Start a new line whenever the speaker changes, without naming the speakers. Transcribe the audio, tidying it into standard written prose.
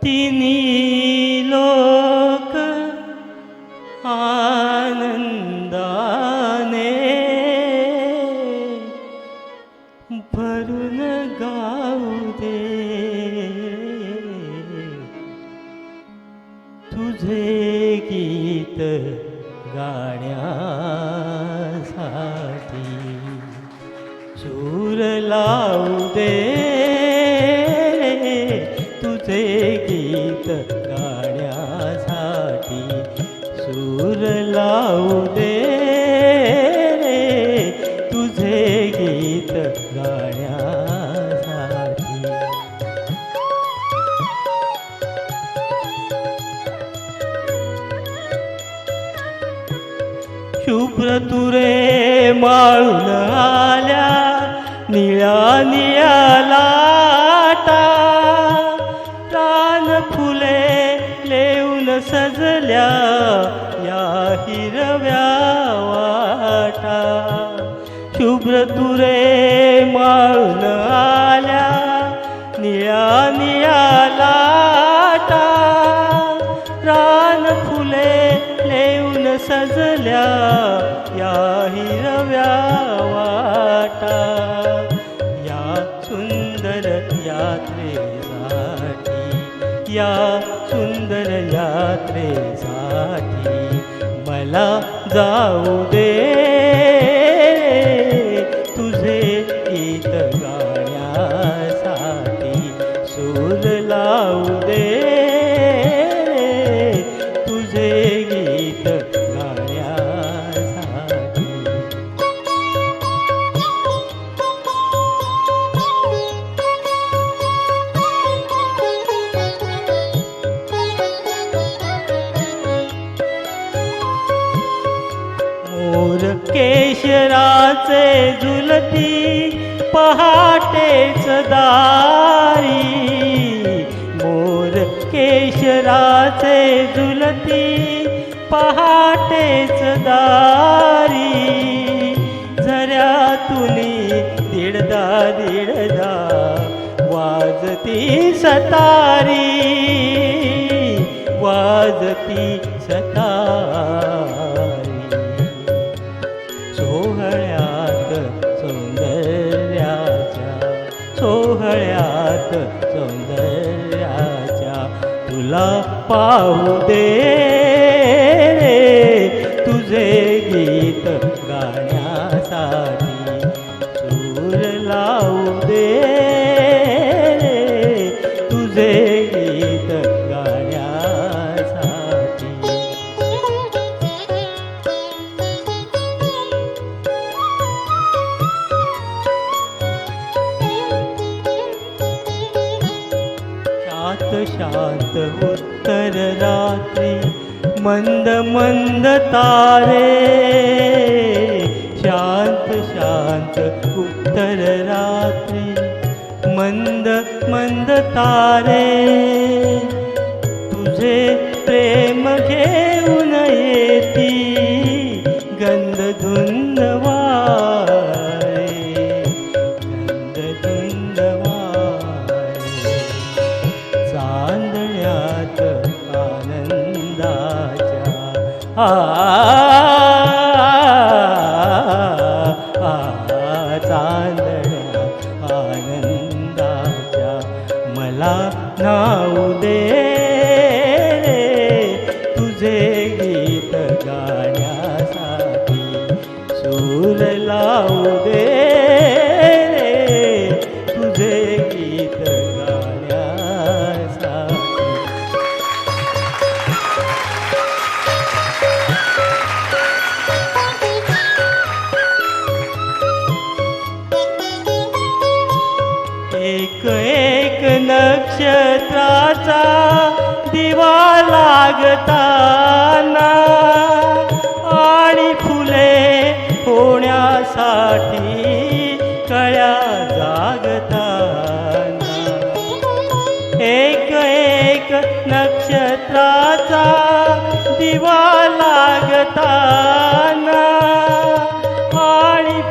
तिन्ही लोक आनंदाने भरून गाऊ दे तुझे गीत गाण्यासाठी सूर लावू दे तुझे गीत गाण्यासाठी सूर लावू दे तुझे गीत गाण्यासाठी शुभ्र तुरे माळून आल्या निळ्या निळ्या लाटा रान फुले लेऊन सजल्या या हिरव्या वाटा शुभ्र तुरे माळून आल्या निळ्या निळ्या लाटा रान फुले लेऊन सजल्या या हिरव्या वाटा या सुंदर यात्रेसाठी या सुंदर यात्रेसाठी मला जाऊ दे तुझे गीत गाण्यासाठी सूर लावू दे तुझे गीत गाण्यासाठी मोर केशराचे झुलती पहाटेच दारी मोर केशराचे झुलती पहाटेच दारी झऱ्यातुनी दिडदा दिडदा वाजती सतारी वाजती सतारी सोहळ्यात सौंदर्याच्या सोहळ्यात सौंदर्याच्या तुला पाहू दे तुझे गीत गाण्यासाठी सूर लावू दे तुझे गीत गाण्यासाठी शांत शांत उत्तर रात्री मंद मंद तारे शांत शांत उत्तर रात्री मंद मंद तारे तुझे प्रेम घेऊन येती गंधधुंद वारे गंधधुंद वारे चांदण्यात आनंदाच्या चांदण्यात आनंदाच्या मला नाऊ दे तुझे गीत गाण्यासाठी सूर लावू दे तुझे गीत गाण्यासाठी एक एक नक्षत्राचा दिवा लागताना आणि फुले होण्यासाठी कळ्या जागताना एक एक नक्षत्राचा दिवा लागताना आणि